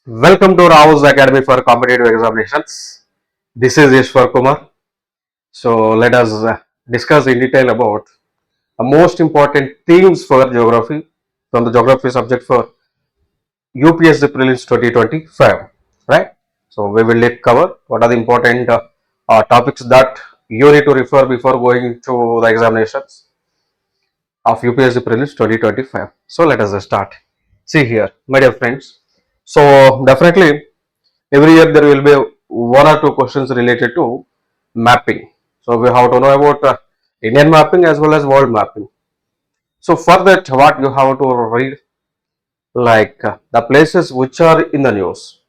Welcome to Raos Academy for Competitive Examinations. This is Eswar Kumar. So let us discuss in detail about the most important themes for geography from the geography subject for UPSC Prelims 2025. Right. So we will cover what are the important topics that you need to refer before going to the examinations of UPSC Prelims 2025. So let us start. See here, my dear friends. So definitely every year there will be one or two questions related to mapping. So we have to know about Indian mapping as well as world mapping. So for that, what you have to read, like the places which are in the news.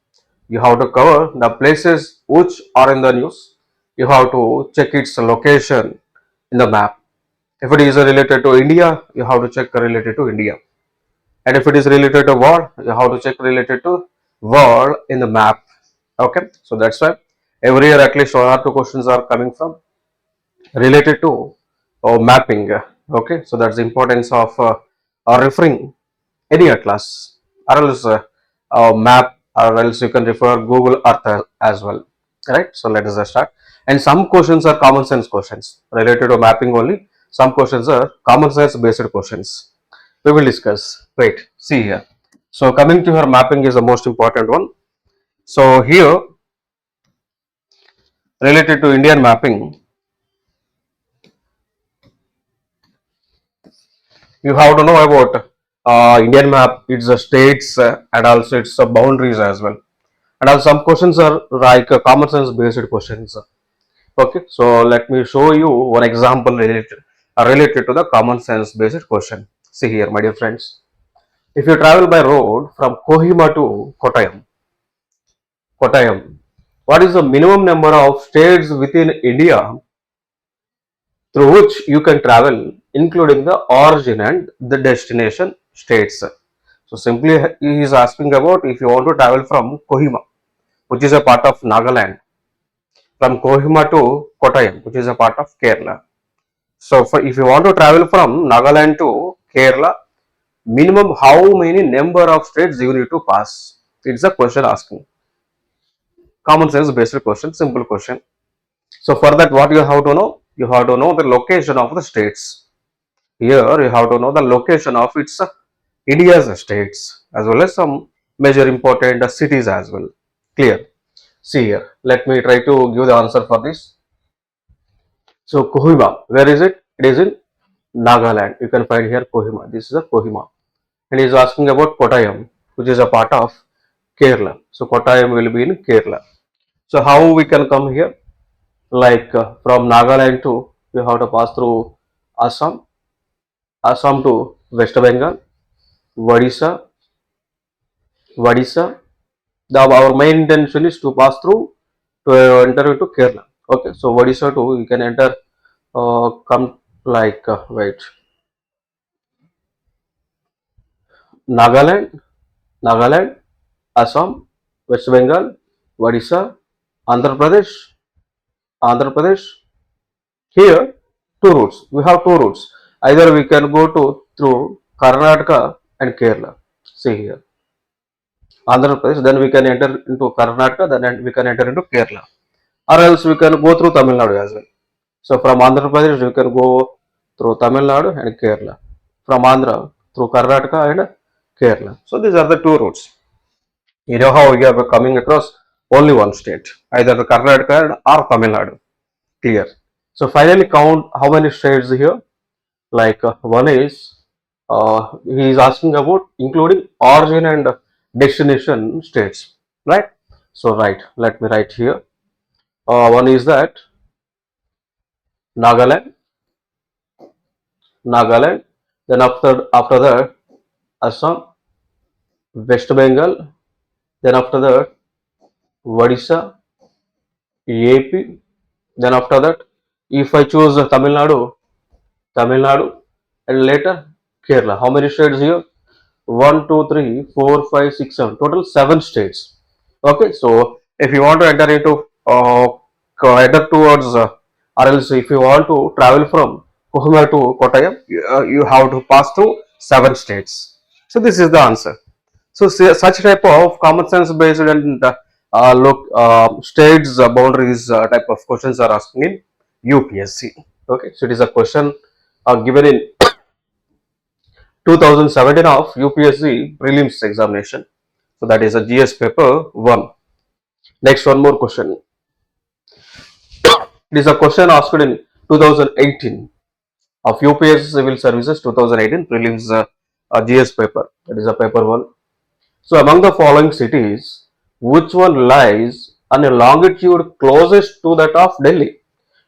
You have to cover the places which are in the news. You have to check its location in the map. If it is related to India, you have to check related to India. And if it is related to world, you have to check related to world in the map. Okay, so that's why every year at least one or two questions are coming from related to mapping. Okay, so that's the importance of referring any atlas or else map, or else you can refer Google Earth as well. Right, so let us start. And some questions are common sense questions related to mapping only. Some questions are common sense based questions. We will discuss. Wait, see here. So coming to her, mapping is the most important one. So here related to Indian mapping, you have to know about Indian map, its states and also its boundaries as well. And also some questions are like common sense based questions. Okay, so let me show you one example related to the common sense based question. See here, my dear friends. If you travel by road from Kohima to Kottayam, what is the minimum number of states within India through which you can travel, including the origin and the destination states? So simply he is asking about if you want to travel from Kohima, which is a part of Nagaland, from Kohima to Kottayam, which is a part of Kerala. So if you want to travel from Nagaland to Kerala, minimum how many number of states you need to pass? It's a question asking. Common sense based question, simple question. So for that, what you have to know? You have to know the location of the states. Here you have to know the location of its India's states as well as some major important cities as well. Clear? See here. Let me try to give the answer for this. So Kohima, where is it? It is in Nagaland. You can find here Kohima. This is a Kohima. And he is asking about Kottayam, which is a part of Kerala. So Kottayam will be in Kerala. So how we can come here? Like from Nagaland to, we have to pass through Assam, Assam to West Bengal, Odisha, Odisha. Our main intention is to pass through to enter into Kerala. Okay, so Odisha to you can enter, come like wait, Nagaland, Nagaland, Assam, West Bengal, Odisha, Andhra Pradesh, Andhra Pradesh. Here two routes. We have two routes. Either we can go to through Karnataka and Kerala. See here. Andhra Pradesh, then we can enter into Karnataka, then we can enter into Kerala. Or else we can go through Tamil Nadu as well. So from Andhra Pradesh, you can go through Tamil Nadu and Kerala. From Andhra through Karnataka and Kerala. So these are the two routes. You know how you are coming across only one state, either the Karnataka or Tamil Nadu. Clear. So finally count how many states here. Like one is he is asking about including origin and destination states, right? So right, let me write here. One is that Nagaland, Nagaland. Then after that Assam, West Bengal. Then after that Odisha, AP. Then after that, if I choose Tamil Nadu, Tamil Nadu, and later Kerala. How many states here? One, 2, 3, 4, 5, 6, 7. Total 7 states. Okay, so if you want to enter into enter towards, or else if you want to travel from Kohima to Kottayam, you have to pass through 7 states. So this is the answer. So such type of common sense based and states boundaries type of questions are asking in UPSC. Okay, so it is a question given in 2017 of UPSC Prelims examination. So that is a GS paper 1. Next, one more question. It is a question asked in 2018 of UPSC Civil Services 2018 Prelims GS paper. That is a paper 1. So among the following cities, which one lies on a longitude closest to that of Delhi?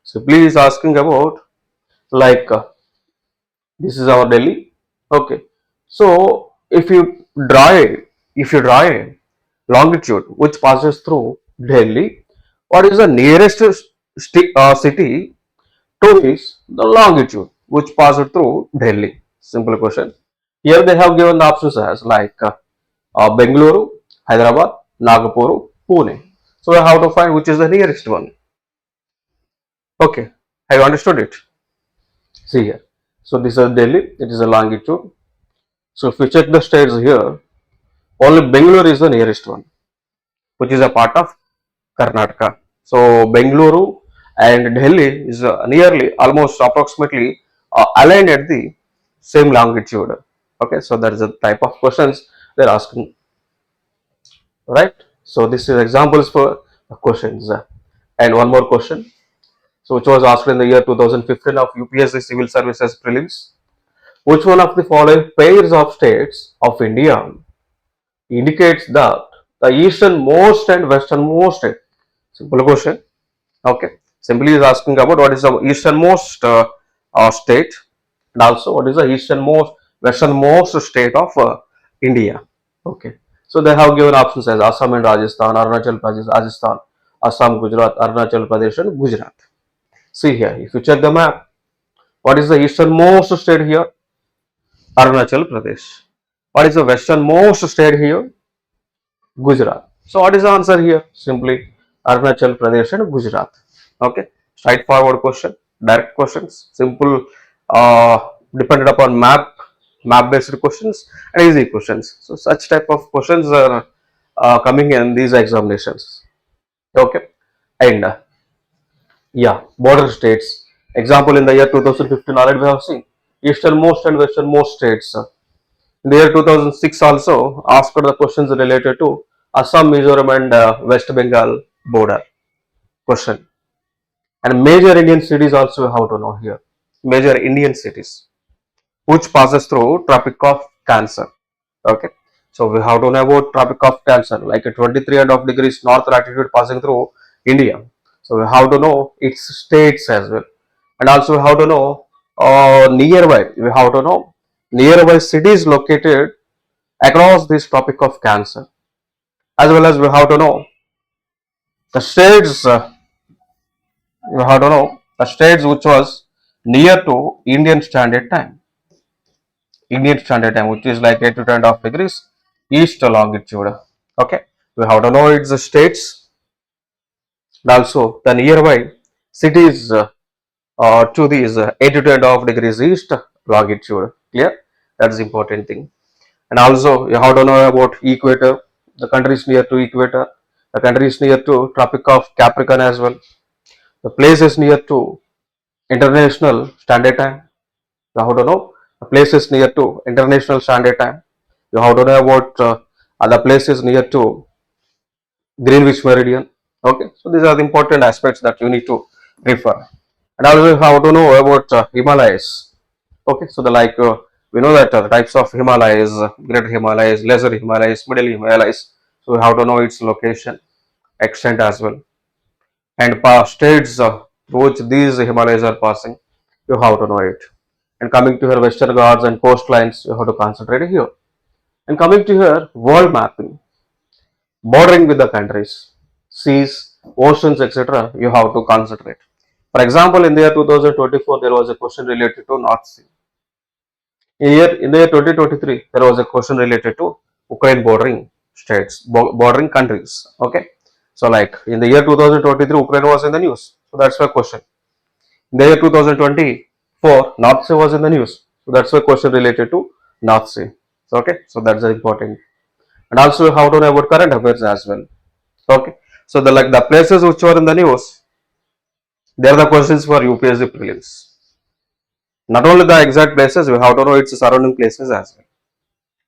So please asking about like this is our Delhi. Okay. So if you draw a longitude which passes through Delhi, what is the nearest city to this? The longitude which passes through Delhi. Simple question. Here they have given the options as like Bengaluru, Hyderabad, Nagpur, Pune. So we have to find which is the nearest one. Okay, have you understood it? See here. So this is Delhi, it is a longitude. So if you check the states here, only Bengaluru is the nearest one, which is a part of Karnataka. So Bengaluru and Delhi is nearly almost approximately aligned at the same longitude. Okay, so that is the type of questions they're asking, right? So this is examples for the questions. And one more question, so which was asked in the year 2015 of UPSC Civil Services Prelims. Which one of the following pairs of states of India indicates that the easternmost and westernmost state? Simple question. Okay. Simply is asking about what is the easternmost state and also what is the easternmost westernmost state of India. Okay. So they have given options as Assam and Rajasthan, Arunachal Pradesh, Rajasthan, Assam, Gujarat, Arunachal Pradesh and Gujarat. See here, if you check the map, what is the easternmost state here? Arunachal Pradesh. What is the westernmost state here? Gujarat. So what is the answer here? Simply Arunachal Pradesh and Gujarat. Okay, straightforward question, direct questions, simple, dependent upon map based questions and easy questions. So such type of questions are coming in these examinations. Okay, and yeah, border states. Example in the year 2015 already we have seen easternmost and westernmost states. In the year 2006 also asked the questions related to Assam, Mizoram and West Bengal border question. And major Indian cities also how to know here. Major Indian cities which passes through Tropic of Cancer. Okay. So we have to know about Tropic of Cancer, like a 23.5 degrees north latitude passing through India. So we have to know its states as well. And also we have to know nearby. We have to know nearby cities located across this Tropic of Cancer. As well as we have to know the states. We have to know the states which was near to Indian Standard Time. Indian Standard Time, which is like 8 to 10.5 degrees east longitude. Okay, we have to know its states and also the nearby cities to these 8 to 10.5 degrees east longitude. Clear? That's the important thing. And also you have to know about equator, the countries near to equator, the countries near to Tropic of Capricorn as well, the places near to International Standard Time. You have to know the places near to International Standard Time. You have to know about other places near to Greenwich Meridian. Okay, so these are the important aspects that you need to refer. And also you have to know about Himalayas. Okay, so the like we know that the types of Himalayas, Greater Himalayas, Lesser Himalayas, Middle Himalayas. So we have to know its location, extent as well, and states through which these Himalayas are passing. You have to know it. And coming to here, Western Ghats and coastlines, you have to concentrate here. And coming to here, world mapping, bordering with the countries, seas, oceans, etc., you have to concentrate. For example, in the year 2024, there was a question related to North Sea. In the year 2023, there was a question related to Ukraine bordering states, bordering countries. Okay, so like in the year 2023, Ukraine was in the news, so that's why question. In the year 2024, North Sea was in the news, so that's why question related to North Sea. So, okay, so that's important. And also how to know about current affairs as well. Okay, so the places which were in the news, they are the questions for UPSC prelims. Not only the exact places, we have to know its surrounding places as well.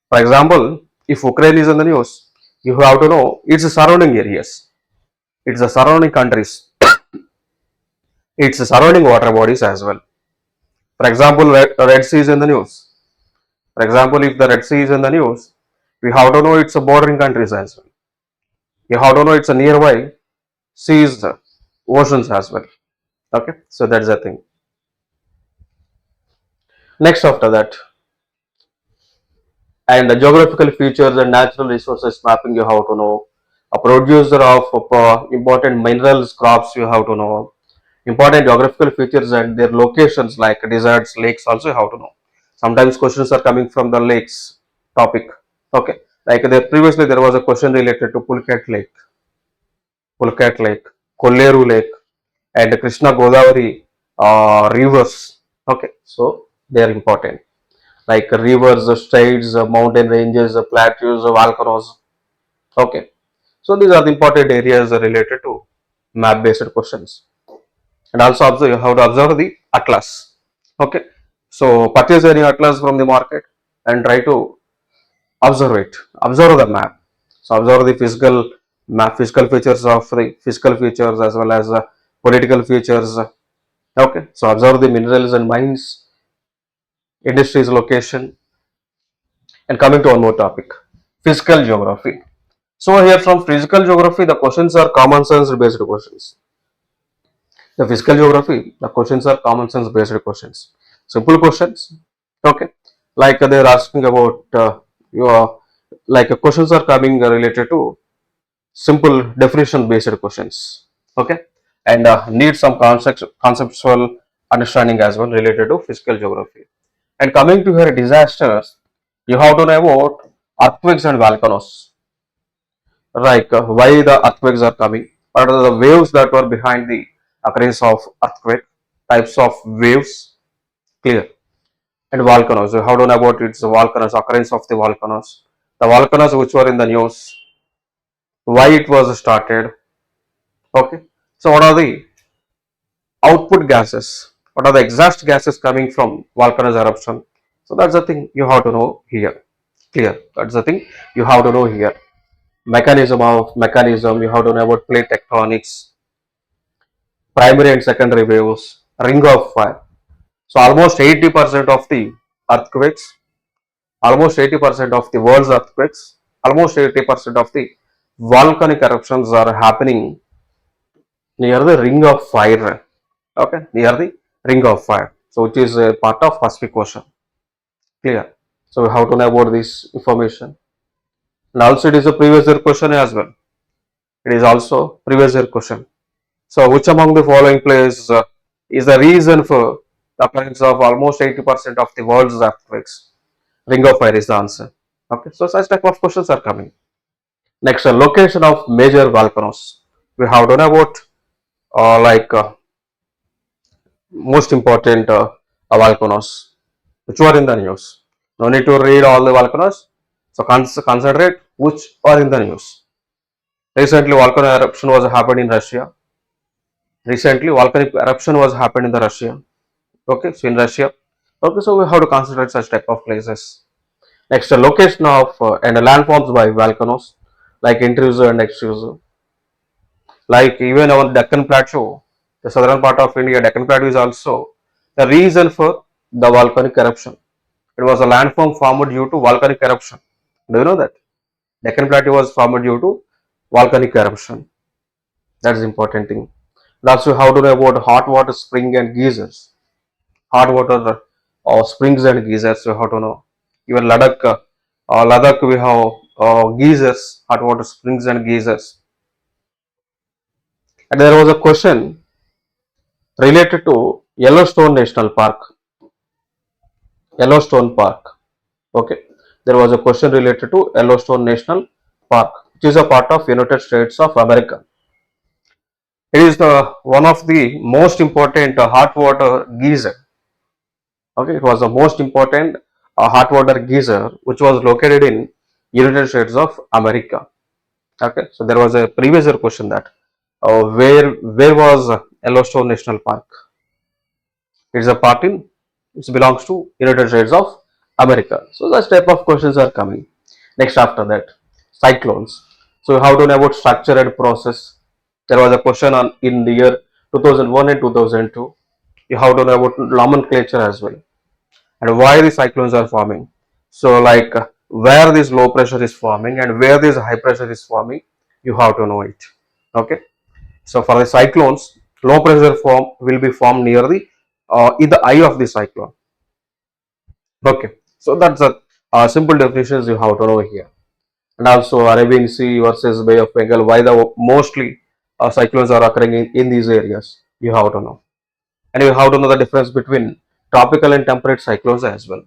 For example, if Ukraine is in the news, you have to know its surrounding areas, its the surrounding countries, its surrounding water bodies as well. For example, Red Sea is in the news. For example, if the Red Sea is in the news, we have to know its bordering countries as well. We have to know it's a nearby seas, oceans as well. Okay, so that's the thing. Next, after that, and the geographical features and natural resources mapping you have to know. A producer of important minerals crops you have to know. Important geographical features and their locations like deserts, lakes also you have to know. Sometimes questions are coming from the lakes topic. Okay, like there previously there was a question related to Pulkat Lake, Kolleru Lake, and Krishna Godavari rivers. Okay, so they are important. Like rivers, straits, mountain ranges, plateaus, volcanoes. Okay, so these are the important areas related to map-based questions. And also observe, you have to observe the atlas. Okay, so purchase any atlas from the market and try to observe it. Observe the map. So observe the physical map, physical features of the physical features as well as political features. Okay, so observe the minerals and mines, industries location, and coming to one more topic, physical geography. So here from physical geography, the questions are common sense based questions. The physical geography, the questions are common sense based questions. Simple questions. Okay. Like they are asking about your like questions are coming related to simple definition based questions. Okay. And need some conceptual understanding as well related to physical geography. And coming to here disasters, you have to know about earthquakes and volcanoes. Like why the earthquakes are coming, what are the waves that were behind the occurrence of earthquake, types of waves, clear. And volcanoes, how do you know about its volcanoes, occurrence of the volcanoes which were in the news, why it was started. Okay, so what are the output gases, what are the exhaust gases coming from volcanoes eruption. So that's the thing you have to know here, clear. That's the thing you have to know here. Mechanism, you have to know about plate tectonics, primary and secondary waves, ring of fire. So almost 80% of the earthquakes, almost 80% of the world's earthquakes, almost 80% of the volcanic eruptions are happening near the ring of fire. Okay, near the ring of fire. So which is a part of Pacific Ocean. Clear. So we have to know about this information. And also it is a previous year question as well. It is also previous year question. So, which among the following places is the reason for the occurrence of almost 80% of the world's earthquakes? Ring of fire is the answer. Okay, so such type of questions are coming. Next, location of major volcanoes. We have to know about most important volcanoes which were in the news. No need to read all the volcanoes. So, concentrate which are in the news. Recently, volcano eruption was happened in Russia. Recently, volcanic eruption was happened in the Russia. Okay, so in Russia. Okay, so we have to consider such type of places. Next, the location of and landforms by volcanoes like intrusive and extrusive. Like even our Deccan Plateau, the southern part of India, Deccan Plateau is also the reason for the volcanic eruption. It was a landform formed due to volcanic eruption. Do you know that? Deccan Plateau was formed due to volcanic eruption. That is important thing. And also, how to know about hot water spring and geysers. Hot water springs and geysers, we have to know. Even Ladakh we have geysers, hot water springs and geysers. And there was a question related to Yellowstone National Park. Yellowstone Park. Okay, there was a question related to Yellowstone National Park, which is a part of United States of America. It is the one of the most important hot water geyser. Okay, it was the most important hot water geyser which was located in United States of America. Okay, so there was a previous year question that where was Yellowstone National Park? It's a part in, it belongs to United States of America. So such type of questions are coming. Next after that, cyclones. So how to know about structure and process? There was a question on in the year 2001 and 2002. You have to know about nomenclature as well and why the cyclones are forming. So like where this low pressure is forming and where this high pressure is forming, you have to know it. Okay. So for the cyclones, low pressure form will be formed near the in the eye of the cyclone. Okay, so that's a simple definitions you have to know here. And also Arabian Sea versus Bay of Bengal, why the mostly cyclones are occurring in these areas, you have to know. And you have to know the difference between tropical and temperate cyclones as well.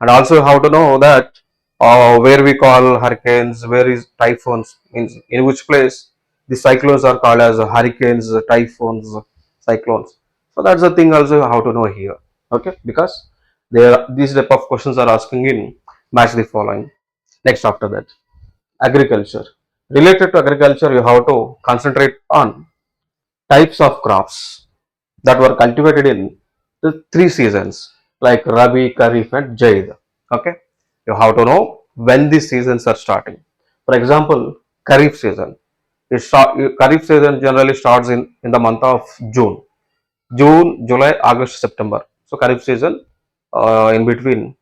And also how to know that where we call hurricanes, where is typhoons, means in which place the cyclones are called as hurricanes, typhoons, cyclones. So that's the thing also how to know here. Okay, because there these type of questions are asking in match the following. Next after that, agriculture. Related to agriculture, you have to concentrate on types of crops that were cultivated in the three seasons like Rabi, Kharif, and Jaid. Okay, you have to know when these seasons are starting. For example, Kharif season. Kharif season generally starts in the month of June. June, July, August, September. So Kharif season in between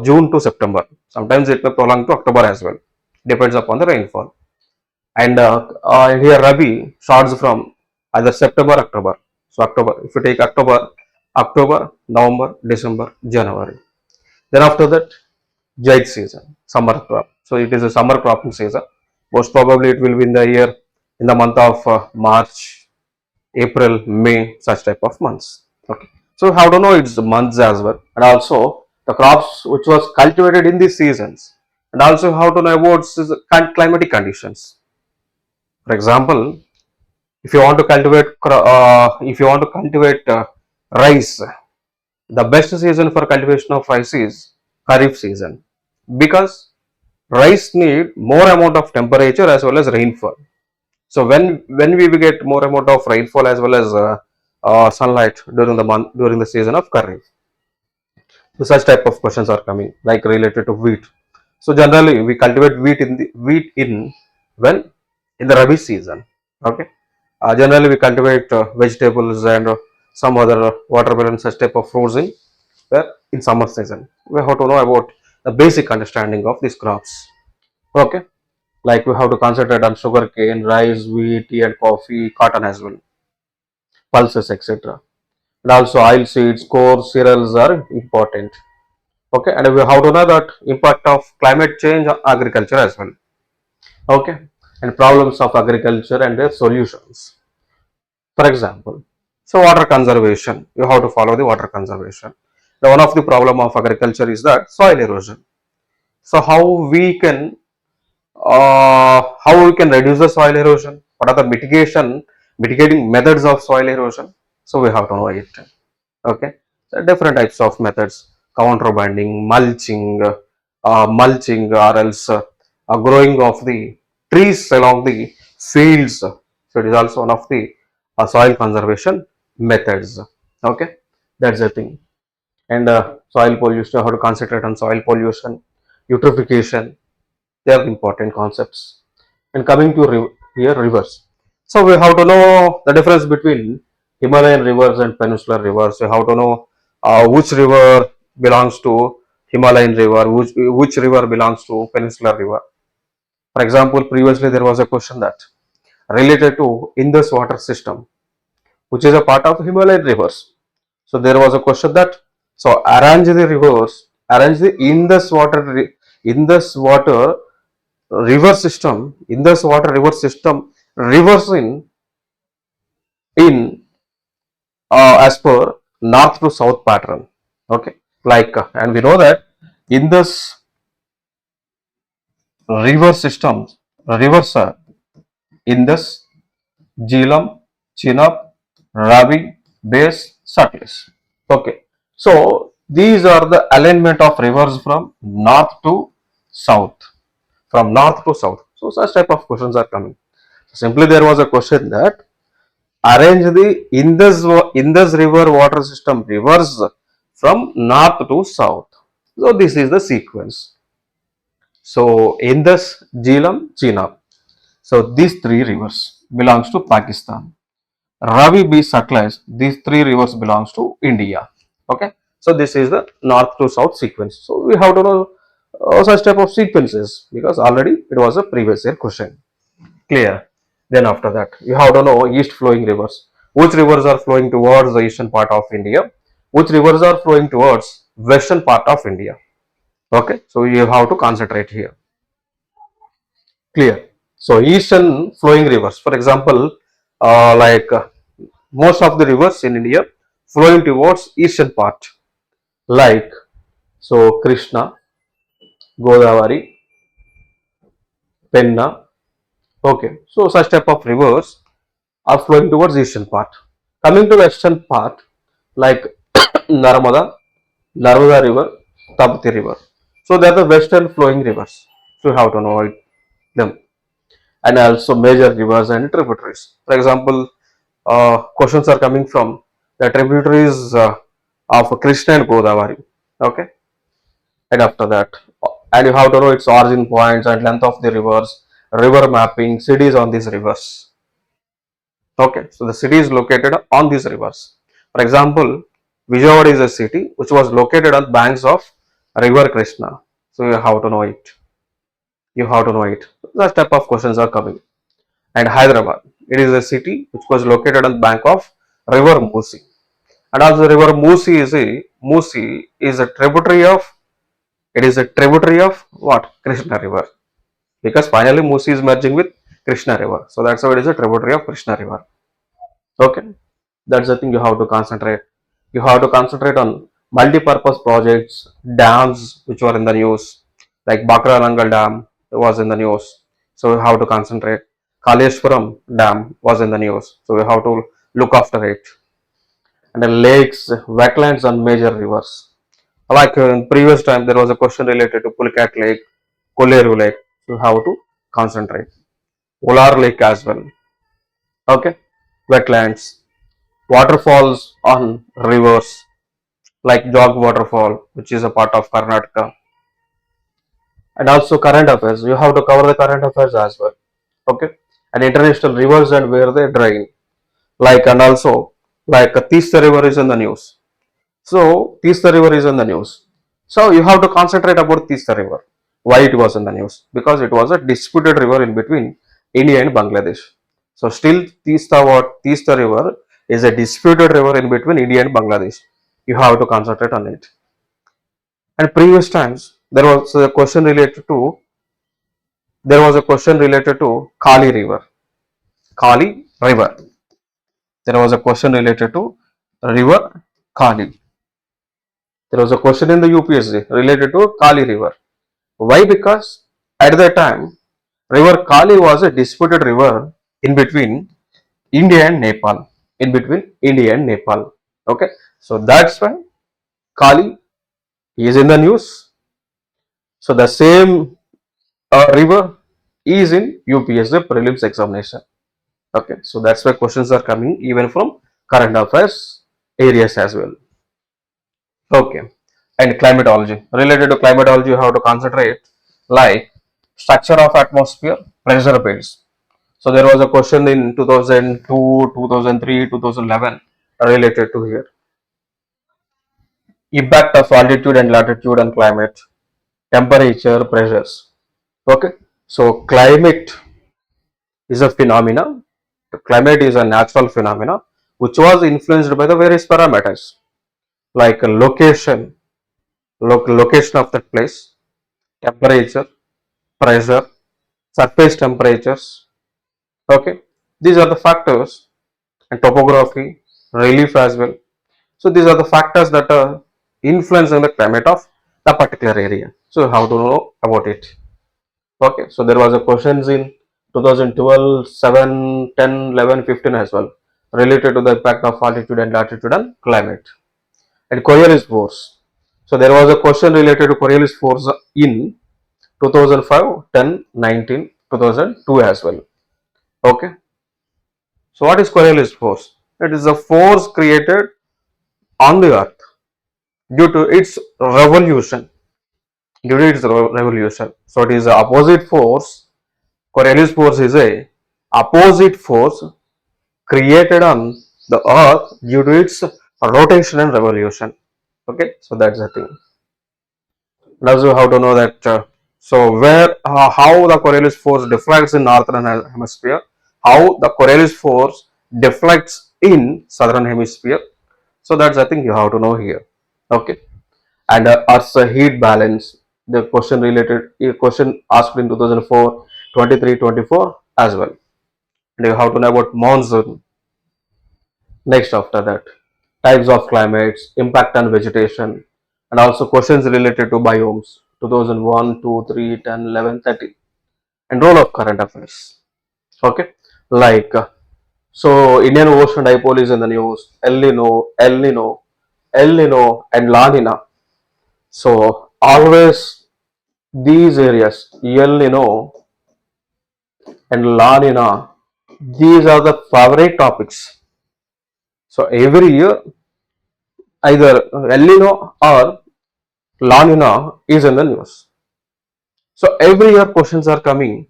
June to September. Sometimes it may prolong to October as well. Depends upon the rainfall. And here Rabi starts from either September, October. So October, if you take October, November, December, January. Then after that, Jaid season, summer crop. So it is a summer cropping season. Most probably it will be in the year in the month of March, April, May, such type of months. Okay. So how to know it's the months as well, and also the crops which was cultivated in these seasons, and also how to know about climatic conditions. For example, if you want to cultivate rice, the best season for cultivation of rice is Kharif season because rice need more amount of temperature as well as rainfall. So when we will get more amount of rainfall as well as sunlight during the season of Kharif, so such type of questions are coming like related to wheat. So generally we cultivate wheat in when in the Rabi season. Okay. Generally, we cultivate vegetables and some other watermelon, such type of fruits in summer season. We have to know about the basic understanding of these crops. Okay, like we have to concentrate on sugar cane, rice, wheat, tea, and coffee, cotton as well, pulses, etc. And also oil seeds, core cereals are important. Okay, and we have to know that impact of climate change on agriculture as well. Okay, and problems of agriculture and their solutions. For example, so water conservation, you have to follow the water conservation. Now, one of the problem of agriculture is that soil erosion. So how we can reduce the soil erosion? What are the mitigating methods of soil erosion? So we have to know it. Okay, so different types of methods: counterbanding, mulching, or else growing of the trees along the fields. So it is also one of the soil conservation methods. Okay, that's the thing. And soil pollution, how to concentrate on soil pollution, eutrophication. They are important concepts. And coming to here rivers. So we have to know the difference between Himalayan rivers and peninsular rivers. We have to know which river belongs to Himalayan river, which river belongs to peninsular river. For example, previously there was a question that related to Indus water system, which is a part of Himalayan rivers. So there was a question that so arrange the rivers, arrange the Indus water river system, Indus water river system rivers in as per north to south pattern. Okay, like and we know that Indus river systems rivers are Indus, Jhelum, Chenab, Ravi, Base, Satluj. Okay, so these are the alignment of rivers from north to south, from north to south. So such type of questions are coming. Simply there was a question that arrange the Indus river water system rivers from north to south. So this is the sequence. So Indus, Jhelum, Chenab. So these three rivers belongs to Pakistan. Ravi B. Satluj, these three rivers belongs to India. Okay. So this is the north to south sequence. So we have to know such type of sequences because already it was a previous year question. Clear. Then after that, you have to know east flowing rivers. Which rivers are flowing towards the eastern part of India? Which rivers are flowing towards western part of India? Okay. So you have to concentrate here. Clear. So eastern flowing rivers, for example, most of the rivers in India flowing towards eastern part, like so Krishna, Godavari, Penna. Okay, so such type of rivers are flowing towards eastern part. Coming to western part, like Narmada, Narmada River, Tapti River. So they are the western flowing rivers. So you have to know them. And also major rivers and tributaries. For example, questions are coming from the tributaries of Krishna and Godavari. Okay, and after that, and you have to know its origin points and length of the rivers, river mapping, cities on these rivers. Okay, so the city is located on these rivers. For example, Vijayawada is a city which was located on banks of River Krishna. So you have to know it. You have to know it. That type of questions are coming. And Hyderabad, it is a city which was located on the bank of River Musi. And also River Musi is a tributary of what? Krishna River. Because finally Musi is merging with Krishna River. So that's why it is a tributary of Krishna River. Okay. That's the thing you have to concentrate. You have to concentrate on multi-purpose projects, dams which were in the news, like Bakra Langal Dam was in the news. So you have to concentrate. Kaleshwaram Dam was in the news. So you have to look after it. And the lakes, wetlands and major rivers. Like in previous time, there was a question related to Pulkat Lake, Koleru Lake. You have to concentrate. Ular Lake as well. Okay, wetlands, waterfalls on rivers like Jog Waterfall, which is a part of Karnataka, and also current affairs. You have to cover the current affairs as well. Okay, and international rivers and where they drain, like and also like Tista River is in the news. So Tista River is in the news. So you have to concentrate about Tista River. Why it was in the news? Because it was a disputed river in between India and Bangladesh. So still Tista River is a disputed river in between India and Bangladesh. You have to concentrate on it. And previous times there was a question related to Kali River. Kali River. There was a question related to River Kali. There was a question in the UPSC related to Kali River. Why? Because at that time, River Kali was a disputed river in between India and Nepal. In between India and Nepal. Okay, so that's why Kali is in the news. So the same river is in UPSC Prelims examination. Okay, so that's why questions are coming even from current affairs areas as well. Okay, and climatology. Related to climatology, you have to concentrate like structure of atmosphere, pressure belts. So there was a question in 2002, 2003, 2011 related to here. Impact of altitude and latitude on climate, temperature, pressures. Okay, so climate is a phenomena. The climate is a natural phenomena which was influenced by the various parameters like location of that place, temperature, pressure, surface temperatures. Okay, these are the factors, and topography, relief as well. So these are the factors that are influencing the climate of the particular area. So how to know about it? Okay, so there was a questions in 2012, 7, 10, 11, 15 as well related to the impact of altitude and latitude on climate and Coriolis force. So there was a question related to Coriolis force in 2005, 10, 19, 2002 as well. Okay. So what is Coriolis force? It is a force created on the earth due to its revolution. Due to its revolution. So it is a opposite force. Coriolis force is a opposite force created on the earth due to its rotation and revolution. Okay. So that's the thing. Now you have to know that how the Coriolis force deflects in northern hemisphere, how the Coriolis force deflects in southern hemisphere. So that's I think you have to know here. Okay. And Earth's heat balance, the question related, a question asked in 2004, 23, 24 as well. And you have to know about monsoon. Next after that, types of climates, impact on vegetation, and also questions related to biomes 2001, 2, 3, 10, 11, 13, and role of current affairs. Okay, like so Indian Ocean dipole is in the news, El Nino, and La Nina. So always these areas, El Nino and La Nina, these are the favorite topics. So every year, either El Nino or La Nina is in the news. So every year questions are coming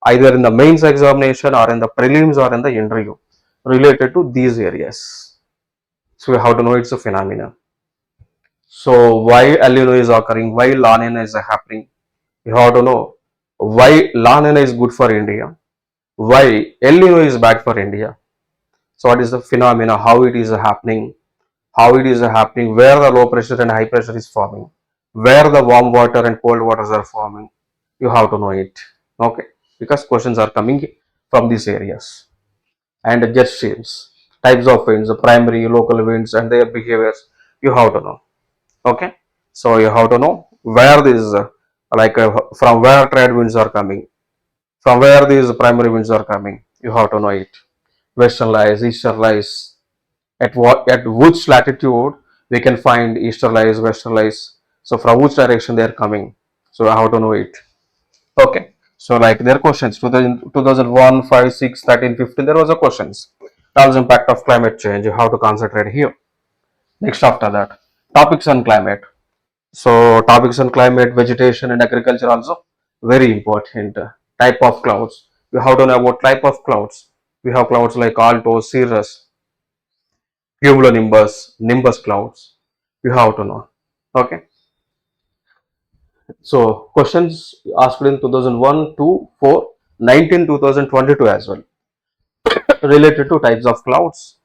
either in the mains examination or in the prelims or in the interview related to these areas. So we have to know it's a phenomena. So why El Nino is occurring, why La Nina is happening. You have to know why La Nina is good for India, why El Nino is bad for India. So what is the phenomena, how it is happening, where the low pressure and high pressure is forming, where the warm water and cold waters are forming. You have to know it. Okay, because questions are coming from these areas. And jet streams, types of winds, the primary, local winds, and their behaviors. You have to know. Okay, so you have to know where these from where trade winds are coming, from where these primary winds are coming. You have to know it. Western lies, eastern lies, at which latitude we can find eastern lies, western lies. So from which direction they are coming. So how to know it. Okay. So like their questions 2001, 5, 6, 13, 15, there was a questions. That was impact of climate change. You have to concentrate here. Next after that, topics on climate. So topics on climate, vegetation and agriculture also very important. Type of clouds. You have to know about type of clouds. We have clouds like alto, cirrus, cumulonimbus, nimbus clouds. You have to know. Okay. So questions asked in 2001, 2, 4, 19, 2022 as well related to types of clouds.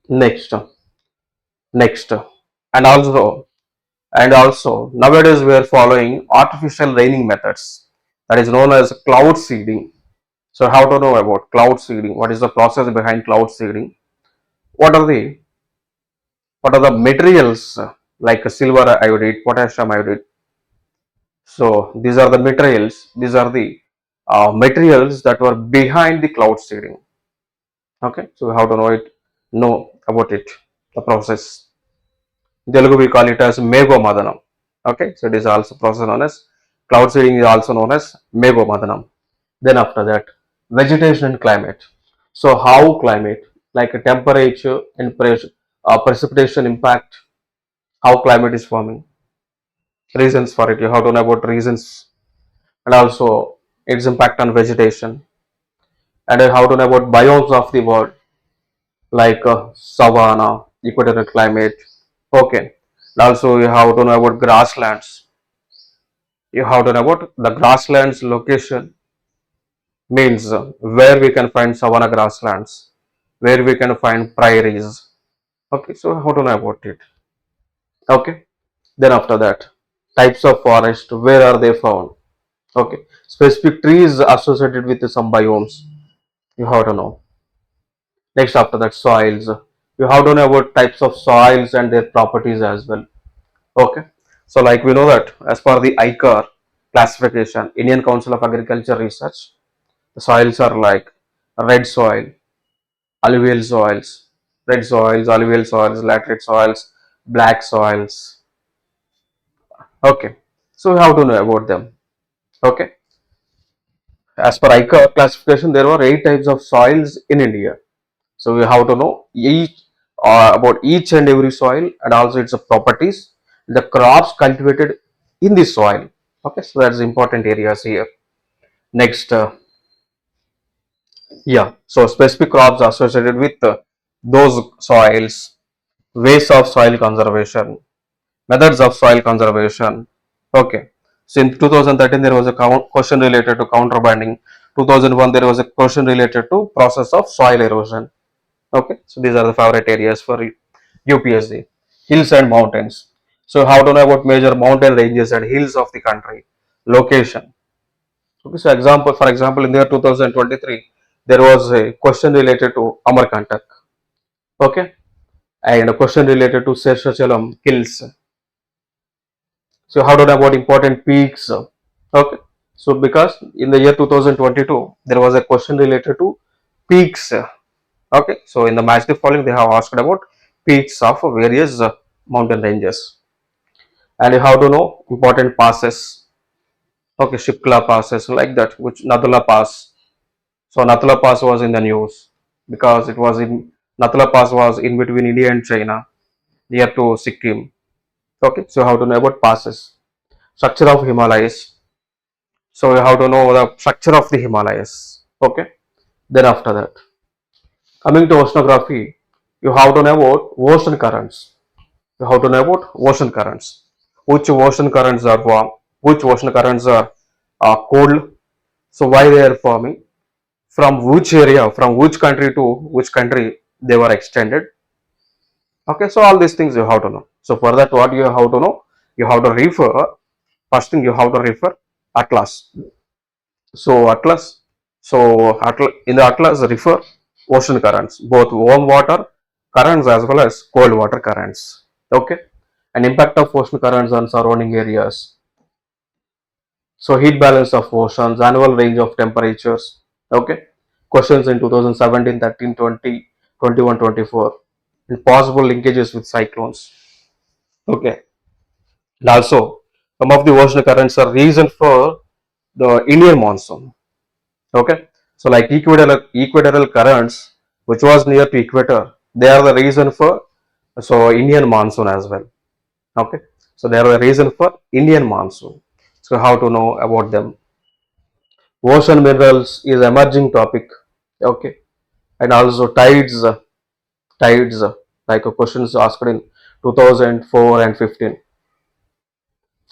Next, next, and also nowadays we are following artificial raining methods that is known as cloud seeding. So how to know about cloud seeding? What is the process behind cloud seeding? What are the materials like silver iodide, potassium iodide? So these are the materials. These are the materials that were behind the cloud seeding. Okay, so how to know about it, the process. Telugu we call it as Mego Madanam. Okay, so it is also process known as cloud seeding is also known as Mego Madanam. Then after that, vegetation and climate. So how climate, like temperature and pressure, precipitation impact, how climate is forming, reasons for it. You have to know about reasons and also its impact on vegetation, and how to know about biomes of the world like savanna, equatorial climate. Okay, and also you have to know about grasslands. You have to know about the grasslands location means where we can find savanna grasslands, where we can find prairies. Okay, so how to know about it? Okay, then after that, types of forest, where are they found? Okay, specific trees associated with some biomes. You have to know. Next after that, soils. You have to know about types of soils and their properties as well. Okay, so like we know that as per the ICAR classification, Indian Council of Agriculture Research, the soils are like red soil, alluvial soils, red soils, alluvial soils, laterite soils, black soils. Okay, so we have to know about them. Okay, as per ICA classification, there were 8 types of soils in India. So we have to know each about each and every soil and also its properties, the crops cultivated in the soil. Okay, so that's important areas here. Next, yeah, so specific crops associated with those soils, ways of soil conservation, methods of soil conservation. Okay, so in 2013 there was a question related to counterbanding. 2001 there was a question related to process of soil erosion. Okay, so these are the favorite areas for UPSC. Hills and mountains. So how to know about major mountain ranges and hills of the country? Location. Okay, so for example, in the year 2023, there was a question related to Amarkantak. Okay, and a question related to Seshachalam hills. So how to know about important peaks? Okay, so because in the year 2022, there was a question related to peaks. Okay, so in the match the following, they have asked about peaks of various mountain ranges, and you have to know important passes. Okay, Shipkala passes like that, which Nathala Pass. So Nathala Pass was in the news because it was in Nathala Pass was in between India and China, near to Sikkim. Okay, so how to know about passes? Structure of Himalayas. So you have to know the structure of the Himalayas. Okay, then after that, coming to oceanography, you have to know about ocean currents. You have to know about ocean currents. Which ocean currents are warm? Which ocean currents are cold? So why they are forming? From which area? From which country to which country they were extended? Okay, so all these things you have to know. So for that, what you have to know? You have to refer. First thing you have to refer atlas. So atlas. So in the atlas refer ocean currents, both warm water currents as well as cold water currents. Okay, and impact of ocean currents on surrounding areas. So heat balance of oceans, annual range of temperatures. Okay, questions in 2017, 13, 20, 21, 24, and possible linkages with cyclones. Okay, and also some of the ocean currents are reason for the Indian monsoon. Okay, so like equatorial currents, which was near to equator, they are the reason for so Indian monsoon as well. Okay, so they are the reason for Indian monsoon. So how to know about them? Ocean minerals is emerging topic. Okay, and also tides like a questions asked in 2004 and 15.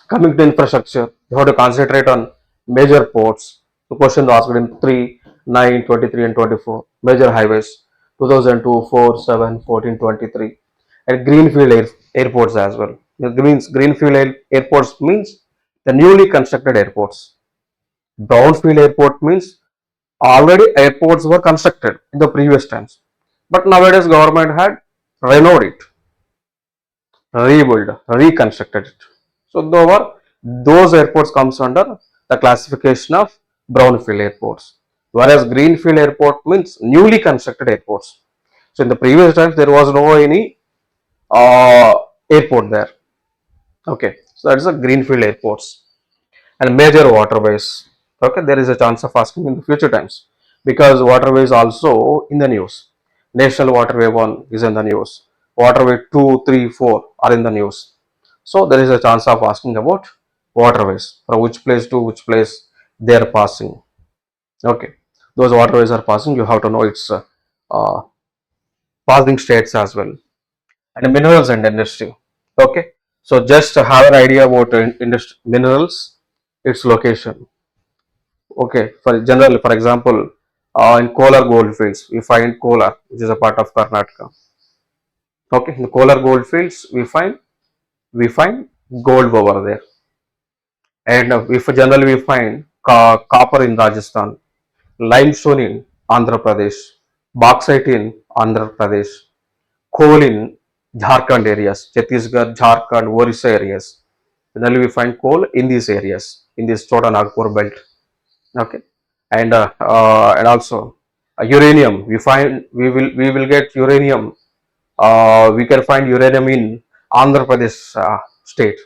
Coming to infrastructure, you have to concentrate on major ports. The question asked in 3, 9, 23, and 24. Major highways 2002, 4, 7, 14, 23, and greenfield airports as well. The greenfield airports means the newly constructed airports. Brownfield airport means already airports were constructed in the previous times, but nowadays government had renovated it, rebuilt, reconstructed it. So those airports comes under the classification of brownfield airports, whereas greenfield airport means newly constructed airports. So in the previous times there was no any uh, airport there. Okay, so that is a greenfield airports. And major waterways. Okay, there is a chance of asking in the future times because waterways also in the news. National Waterway 1 is in the news. Waterway 2, 3, 4 are in the news. So there is a chance of asking about waterways from which place to which place they are passing. Okay, those waterways are passing. You have to know its uh, passing states as well. And minerals and industry. Okay, so just to have an idea about minerals, its location. Okay, for example, in Kolar gold fields, we find Kolar, which is a part of Karnataka. Okay, in the Kolar gold fields, we find gold over there, and if generally we find copper in Rajasthan, limestone in Andhra Pradesh, bauxite in Andhra Pradesh, coal in Jharkhand areas, Chhattisgarh, Jharkhand, Orissa areas. Generally, we find coal in these areas, in this Chota Nagpur belt. Okay, and also uranium. We will get uranium. We can find uranium in Andhra Pradesh state.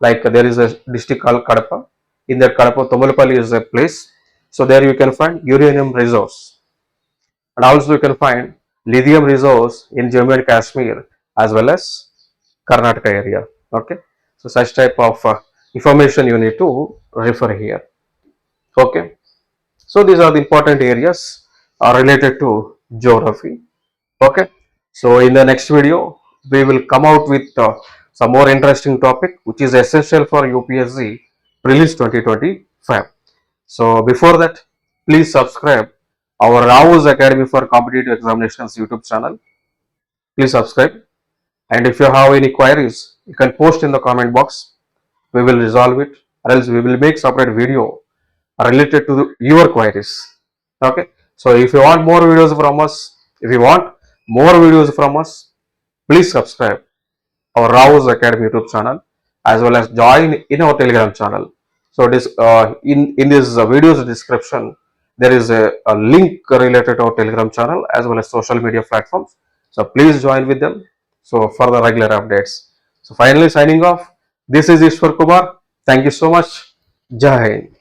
Like there is a district called Kadapa. In that Kadapa, Tomalpalli is a place. So there you can find uranium resource, and also you can find lithium resource in Jammu and Kashmir as well as Karnataka area. Okay, so such type of information you need to refer here. Okay, so these are the important areas related to geography. Okay, so in the next video we will come out with some more interesting topic which is essential for UPSC Prelims 2025. So before that, please subscribe our RAO'S Academy for Competitive Examinations YouTube channel. Please subscribe, and if you have any queries, you can post in the comment box. We will resolve it, or else we will make separate video related to your queries. Okay, so if you want more videos from us, please subscribe our RAO'S Academy YouTube channel as well as join in our Telegram channel. So this in this video's description there is a link related to our Telegram channel as well as social media platforms. So please join with them. So for the regular updates. So finally signing off. This is Eswar Kumar. Thank you so much. Jai Hind.